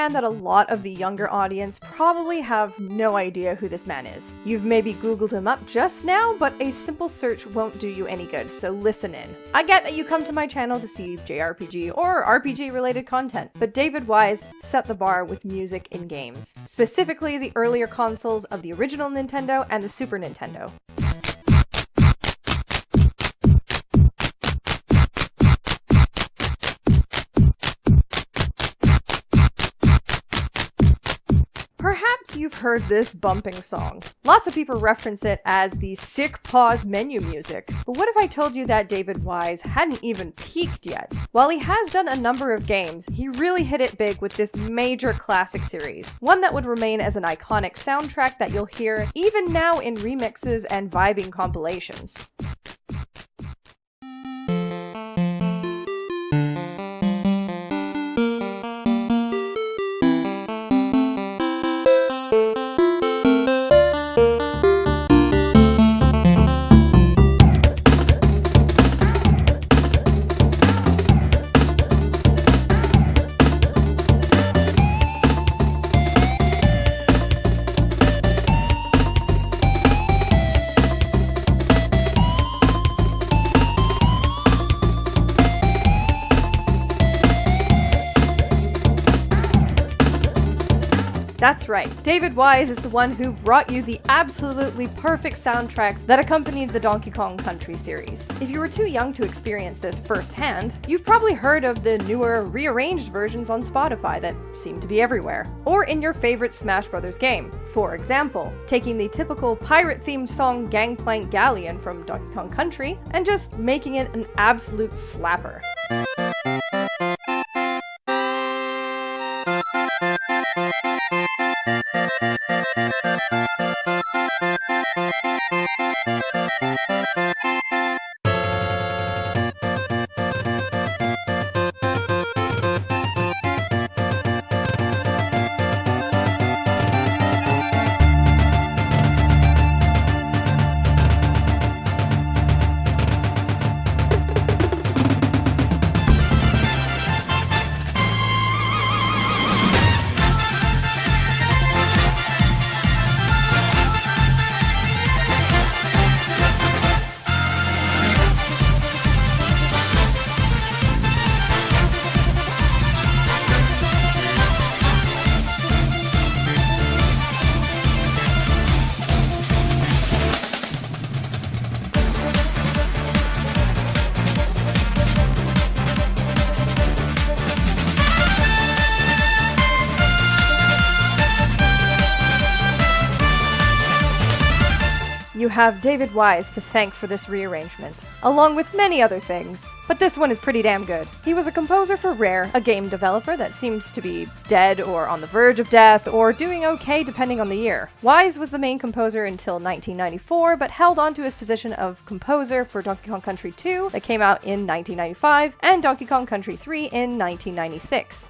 understand that a lot of the younger audience probably have no idea who this man is. You've maybe Googled him up just now, but a simple search won't do you any good, so listen in. I get that you come to my channel to see JRPG or RPG related content, but David Wise set the bar with music in games, specifically the earlier consoles of the original Nintendo and the Super Nintendo. Perhaps you've heard this bumping song. Lots of people reference it as the sick pause menu music, but what if I told you that David Wise hadn't even peaked yet? While he has done a number of games, he really hit it big with this major classic series, one that would remain as an iconic soundtrack that you'll hear even now in remixes and vibing compilations. That's right, David Wise is the one who brought you the absolutely perfect soundtracks that accompanied the Donkey Kong Country series. If you were too young to experience this firsthand, you've probably heard of the newer, rearranged versions on Spotify that seem to be everywhere, or in your favorite Smash Bros. Game. For example, taking the typical pirate-themed song Gangplank Galleon from Donkey Kong Country and just making it an absolute slapper. You have David Wise to thank for this rearrangement, along with many other things, but this one is pretty damn good. He was a composer for Rare, a game developer that seems to be dead or on the verge of death, or doing okay depending on the year. Wise was the main composer until 1994, but held on to his position of composer for Donkey Kong Country 2 that came out in 1995, and Donkey Kong Country 3 in 1996.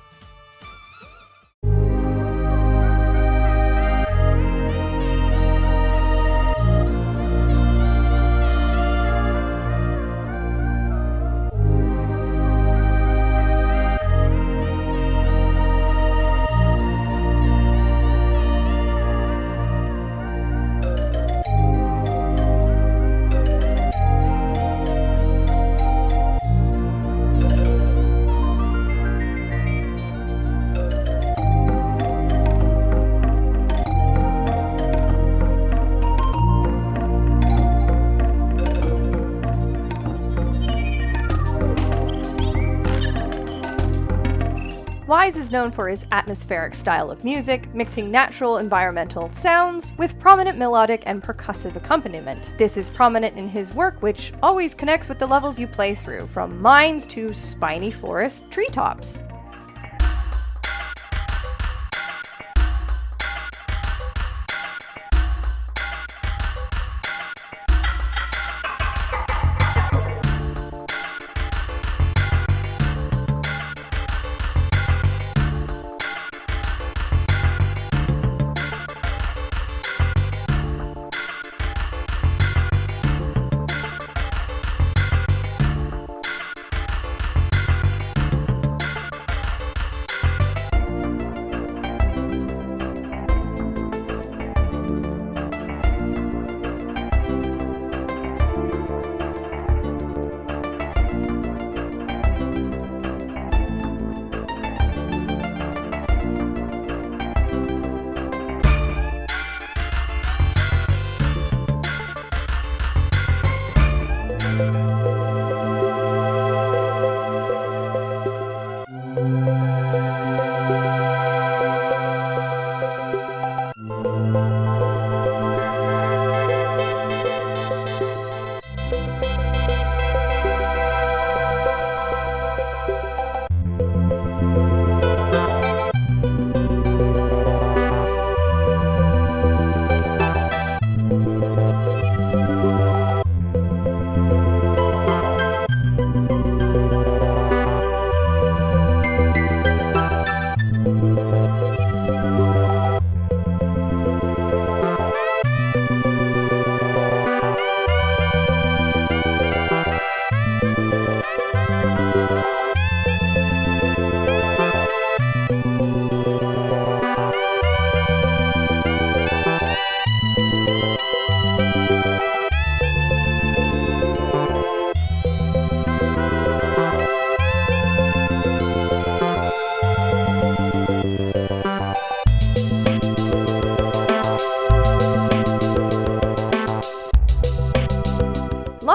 Wise is known for his atmospheric style of music, mixing natural environmental sounds with prominent melodic and percussive accompaniment. This is prominent in his work, which always connects with the levels you play through, from mines to spiny forest treetops.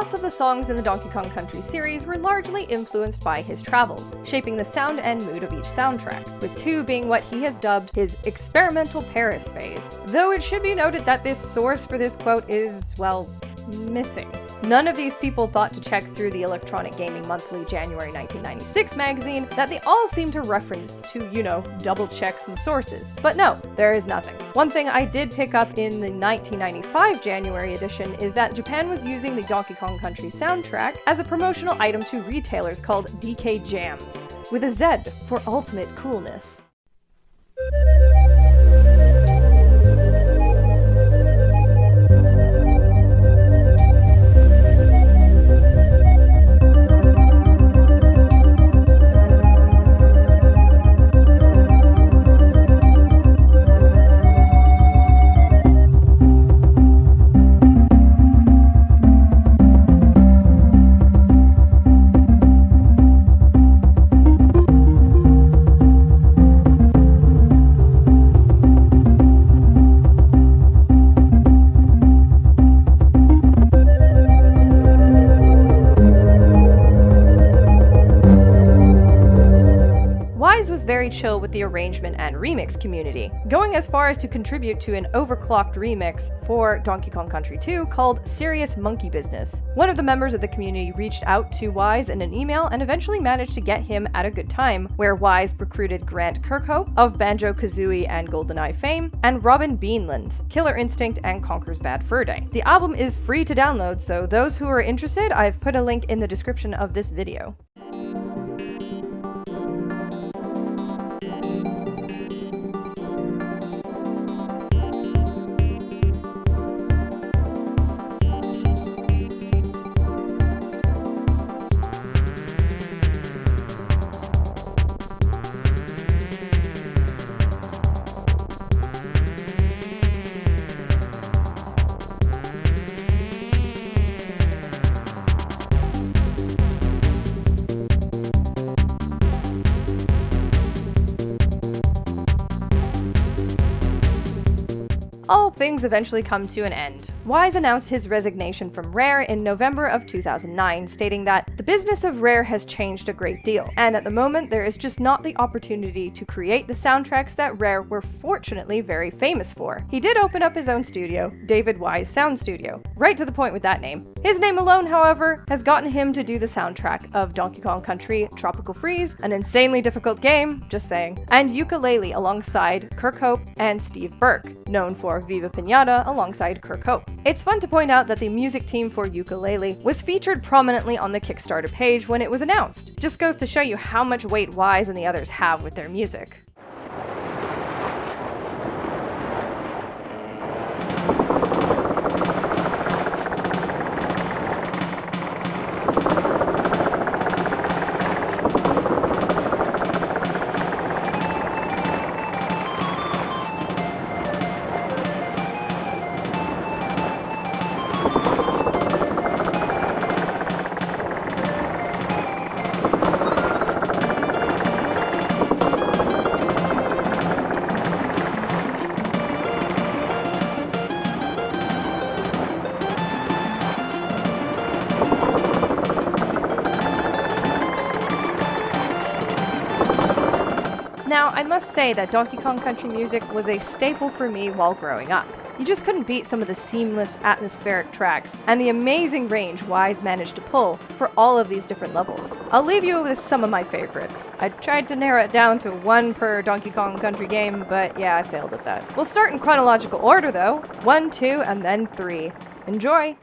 Lots of the songs in the Donkey Kong Country series were largely influenced by his travels, shaping the sound and mood of each soundtrack, with 2 being what he has dubbed his experimental Paris phase. Though it should be noted that this source for this quote is, well, missing. None of these people thought to check through the Electronic Gaming Monthly January 1996 magazine that they all seem to reference to, double checks and sources. But no, there is nothing. One thing I did pick up in the 1995 January edition is that Japan was using the Donkey Kong Country soundtrack as a promotional item to retailers called DK Jams, with a Z for ultimate coolness. Was very chill with the arrangement and remix community, going as far as to contribute to an overclocked remix for Donkey Kong Country 2 called Serious Monkey Business. One of the members of the community reached out to Wise in an email and eventually managed to get him at a good time, where Wise recruited Grant Kirkhope of Banjo-Kazooie and GoldenEye fame, and Robin Beanland, Killer Instinct and Conker's Bad Fur Day. The album is free to download, so those who are interested, I've put a link in the description of this video. All things eventually come to an end. Wise announced his resignation from Rare in November of 2009, stating that the business of Rare has changed a great deal, and at the moment there is just not the opportunity to create the soundtracks that Rare were fortunately very famous for. He did open up his own studio, David Wise Sound Studio. Right to the point with that name. His name alone, however, has gotten him to do the soundtrack of Donkey Kong Country Tropical Freeze, an insanely difficult game, just saying, and Yooka-Laylee alongside Kirkhope and Steve Burke, known for Viva Pinata alongside Kirkhope. It's fun to point out that the music team for Yooka-Laylee was featured prominently on the Kickstarter page when it was announced. Just goes to show you how much weight Wise and the others have with their music. Now, I must say that Donkey Kong Country music was a staple for me while growing up. You just couldn't beat some of the seamless, atmospheric tracks and the amazing range Wise managed to pull for all of these different levels. I'll leave you with some of my favorites. I tried to narrow it down to one per Donkey Kong Country game, but yeah, I failed at that. We'll start in chronological order though. 1, 2, and then 3. Enjoy!